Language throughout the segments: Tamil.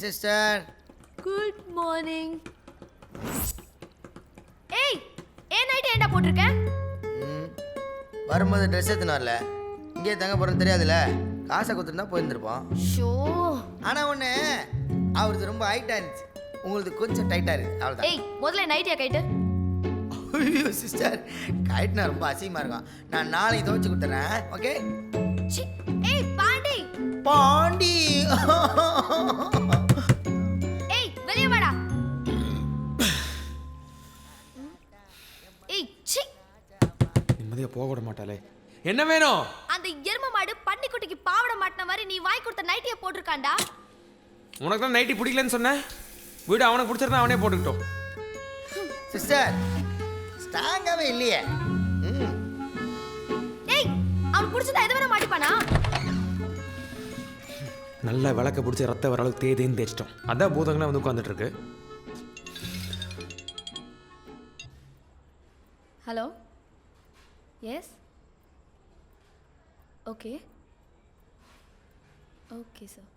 சிஸ்டர். Good morning. ஏய் ஏன் நைட் ஏன்டா போட்டுருக்க? வரும்போது ட்ரெஸ் எடுத்துன்னு வரல. இங்கே தங்க போகிறோன்னு தெரியாதுல்ல. காசை கொடுத்துருந்தா போயிருந்துருப்போம். ஷோ. ஆனால் ஒன்று அவருக்கு ரொம்ப ஹைட்டாக இருந்துச்சு, உங்களுக்கு கொஞ்சம் டைட்டாக இருக்குது, அவ்வளோதான். ஏய் முதல்ல நைட்டியா கைட்டு. ஐயோ சிஸ்டர், கைட்னா ரொம்ப அசிங்கமாக இருக்கும். நான் நாளைக்கு துவைச்சு கொடுத்துறேன், ஓகே? ஏய் பாண்டி. பாண்டி. ஏய் வெளிய வாடா. ஏய் சி. நிம்மதியா போக விட மாட்டாளே. என்ன வேணும்? அந்த எரும மாடு பன்னிக்குட்டிக்கு பாவட மாட்டின மாதிரி நீ வாய் கொடுத்த நைட்டியை போட்டிருக்காண்டா. உனக்கு தான் நைட்டி பிடிக்கலன்னு சொன்னேன். வீடு அவனுக்கு பிடிச்சிருந்தா அவனே போட்டுக்கிட்டோம். சிஸ்டர் ஸ்ட்ராங்காகவே இல்லையே. ஏய் அவன் பிடிச்சதா எது வேணா மாட்டிப்பானா? நல்லா விளக்க பிடிச்சி ரத்த வர அளவுக்கு தேதின்னு தேய்ச்சிட்டோம். அதான் பூதங்களா வந்து உட்காந்துட்டு இருக்கு. Hello. Yes. Okay okay sir.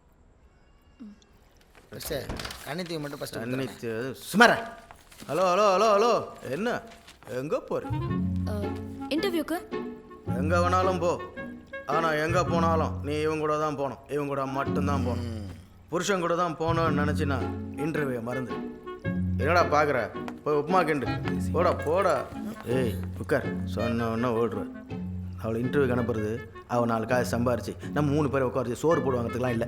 Sir கண்ணித்தீவு மட்டும் ஃபஸ்ட்டு அன்னைக்கு சுமாரா. ஹலோ ஹலோ ஹலோ ஹலோ, என்ன எங்கே போகிற? இன்டர்வியூக்கு. எங்கே வேணாலும் போ, ஆனால் எங்கே போனாலும் நீ இவங்க கூட தான் போகணும், இவங்க கூட மட்டும்தான் போகணும். புருஷன் கூட தான் போகணும்னு நினச்சின்னா இன்டர்வியூ மறந்து. என்னடா பார்க்குற, போய் உப்புமா கிண்டு போடா போடா. ஏய் உட்கார், சொன்ன ஒன்று ஓடுற. அவளை இன்டர்வியூக்கு அனுப்புறது அவள் 4 காசு சம்பாரிச்சு நம்ம 3 பேரை உட்காரிச்சு சோறு போடுவாங்கிறதுக்கெலாம் இல்லை.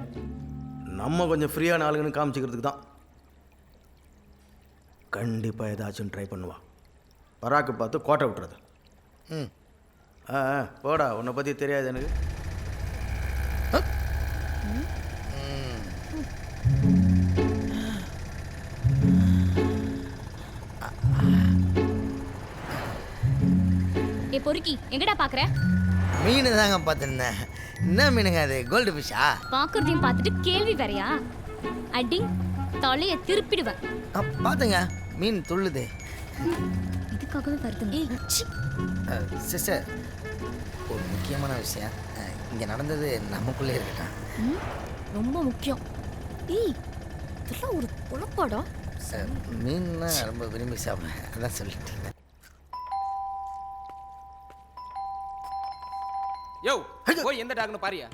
நம்ம கொஞ்சம் ஃப்ரீயான ஆளுங்கன்னு காமிச்சிக்கிறதுக்கு தான். கண்டிப்பாக ஏதாச்சும் ட்ரை பண்ணுவாள். பராக்கு பார்த்து கோட்டை விட்டுறது. போடா, உன்னை பற்றி தெரியாது எனக்கு. ஏ பொறுக்கி எங்கடா பாக்குற? மீன் தாங்க பார்த்துருந்தேன். என்ன மீனுங்க அது? கோல்டு ஃபிஷ்ஷா? பாக்குறதையும் பார்த்துட்டு கேள்வி வேறையா? அடி தலைய திருப்பிடுவேன். பார்த்துங்க, மீன் துள்ளுது. இதுக்காகவே வருது. சிஸ்டர் ஒரு முக்கியமான விஷயம் இங்கே நடந்தது நமக்குள்ளே இருக்கட்டும். ரொம்ப முக்கியம். ஏய் இதெல்லாம் ஒரு பொழப்பாடா. சார் மீன்னா ரொம்ப விரும்பி சாப்பிடுவேன், அதான் சொல்லிட்டேன். யோ போய் எந்த டாக்னு பாரியா?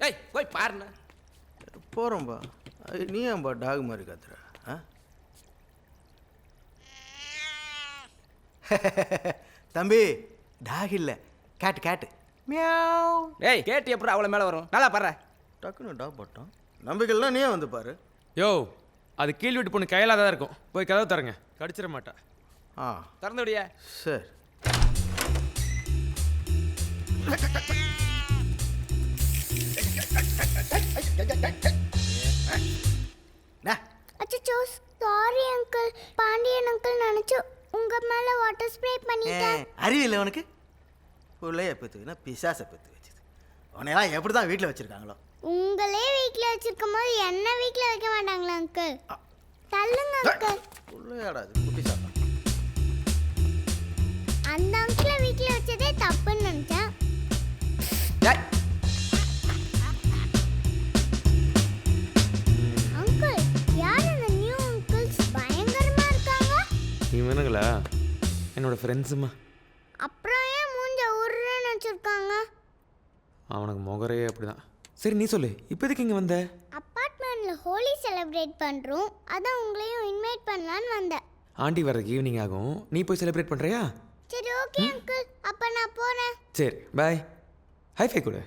ஏய் போய் பாருண்ணா. போகிறோம்பா. நீ ஏன்பா டாக் மாதிரி கத்துற? தம்பி டாக் இல்லை, கேட்டு கேட்டு. மியாவ். ஏய் கேட்டு எப்படி அவ்வளோ மேலே வரும்? நல்லா பாரு. டக்குன்னு டாக் போட்டோம். நம்பிக்கைலாம் நீயே வந்து பாரு. யோ அது கீழ் வீட்டு பொண்ணு கையில தான் இருக்கும். போய் கதவு தரங்க, கடிச்சிட மாட்டா. திறந்து விடியா? சரி. அச்சோ சாரி அங்கிள், பாண்டியன் அங்கிள் நினைச்சு உங்க மேல வாட்டர் ஸ்ப்ரே பண்ணிட்டேன். அறிவில்லை உனக்கு? பிள்ளைய பெற்றுக்குன்னா பிசாசை பெற்று வச்சுது. உன்னையெல்லாம் எப்படி தான் வீட்டில் வச்சுருக்காங்களோ? உங்களே வீட்டில் வச்சிருக்கும் போது என்ன வீட்டில் வைக்க மாட்டாங்களா அங்கிள்? தள்ளுங்க அங்கிள். பிள்ளையாடா அது குட்டி சாத்தா. அந்த அங்கிளை வீட்டில் வச்சதே தப்புன்னு நினைச்சேன். அங்கிள் யார் அந்த நியூ அங்கிள்ஸ்? பயங்கரமா இருக்காங்க. இவனுங்களா? என்னோட ஃப்ரெண்ட்ஸுமா. அப்புறம் ஏன் மூஞ்ச உருன்னு வச்சிருக்காங்க? அவனுக்கு முகரையே அப்படிதான். சரி நீ சொல்லு, இப்போ எதுக்கு இங்கே வந்த? அப்பார்ட்மெண்ட்ல ஹோலி செலிப்ரேட் பண்றோம், அதான் உங்களையும் இன்வைட் பண்ணலான்னு வந்தேன். ஆண்டி வர்றதுக்கு ஈவினிங் ஆகும், நீ போய் செலிப்ரேட் பண்ணுறியா? சரி ஓகே அங்கிள், அப்ப நான் போறேன். சரி பாய். ஹை ஃபை கொடு.